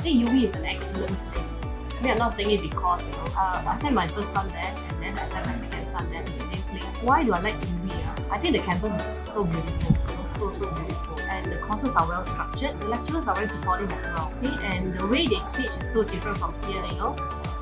think UWE is an excellent place. I mean, I'm not saying it because, I sent my first son there and then I sent my second son there to the same place. Why do I like UWE? I think the campus is so beautiful, so beautiful. And the courses are well structured. The lecturers are very supportive as well. Okay? And the way they teach is so different from here,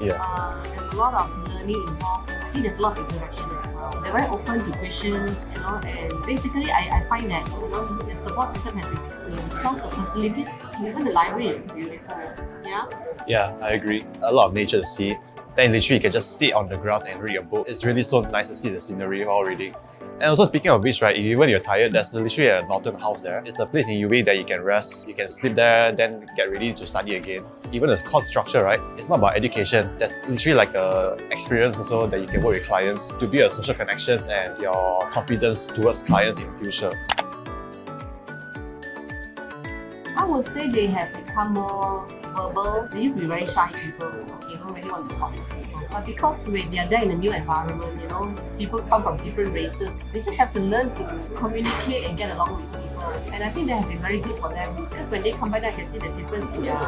Yeah. There's a lot of learning involved. I think there's a lot of interaction as well. They're very open to questions, and basically I find that, the support system has been excellent. Plus the facilities, even the library is beautiful. Yeah? Yeah, I agree. A lot of nature to see. Then literally you can just sit on the grass and read your book. It's really so nice to see the scenery while reading. And also speaking of which, right, when you're tired, there's literally a Norton house there. It's a place in UWE that you can rest, you can sleep there, then get ready to study again. Even the course structure, right, it's not about education. There's literally like a experience also that you can work with clients to build your social connections and your confidence towards clients in future. I would say they have become more verbal. They used to be very shy people, they don't really want to talk to people. But because when they're there in a new environment, people come from different races, they just have to learn to communicate and get along with people. And I think that has been very good for them because when they come back, I can see the difference in their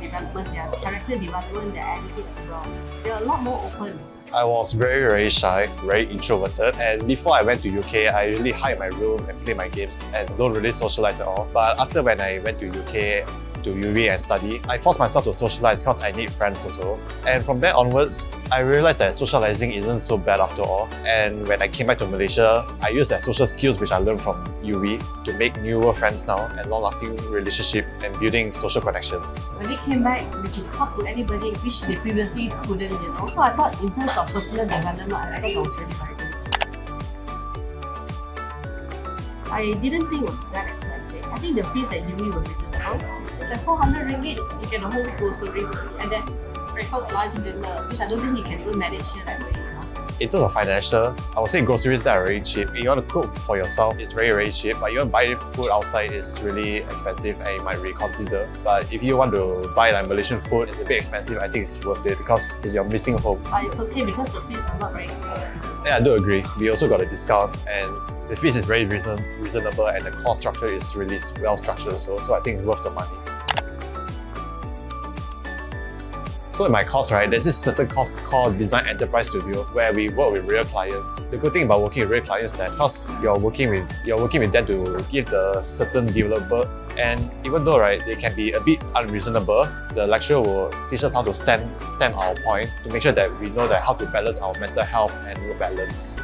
development, their character development, their attitude as well. They're a lot more open. I was very shy, very introverted, and before I went to UK, I usually hide in my room and play my games and don't really socialize at all. But after when I went to UK, to UWE and study, I forced myself to socialize because I need friends also. And from there onwards, I realized that socializing isn't so bad after all. And when I came back to Malaysia, I used that social skills which I learned from UWE to make newer friends now and long-lasting relationship and building social connections. When they came back, we could talk to anybody which they previously couldn't, So I thought in terms of personal development, I thought it was really very good. I didn't think it was that expensive. I think the fees at UWE were reasonable. It's like 400 ringgit, you get a whole week groceries, and that's breakfast, lunch, dinner, which I don't think you can even manage here that way. In terms of financial, I would say groceries that are very cheap. If you want to cook for yourself, it's very cheap. But you want to buy food outside, it's really expensive and you might reconsider. But if you want to buy like Malaysian food, it's a bit expensive. I think it's worth it because you're missing home. But it's okay because the fees are not very expensive. Yeah, I do agree. We also got a discount and the fees is very reasonable and the cost structure is really well structured also. So I think it's worth the money. So in my course, right, there's this certain course called Design Enterprise Studio where we work with real clients. The good thing about working with real clients is that because you're working with them to give the certain developer, and even though right they can be a bit unreasonable, the lecturer will teach us how to stand our point to make sure that we know that how to balance our mental health and work balance.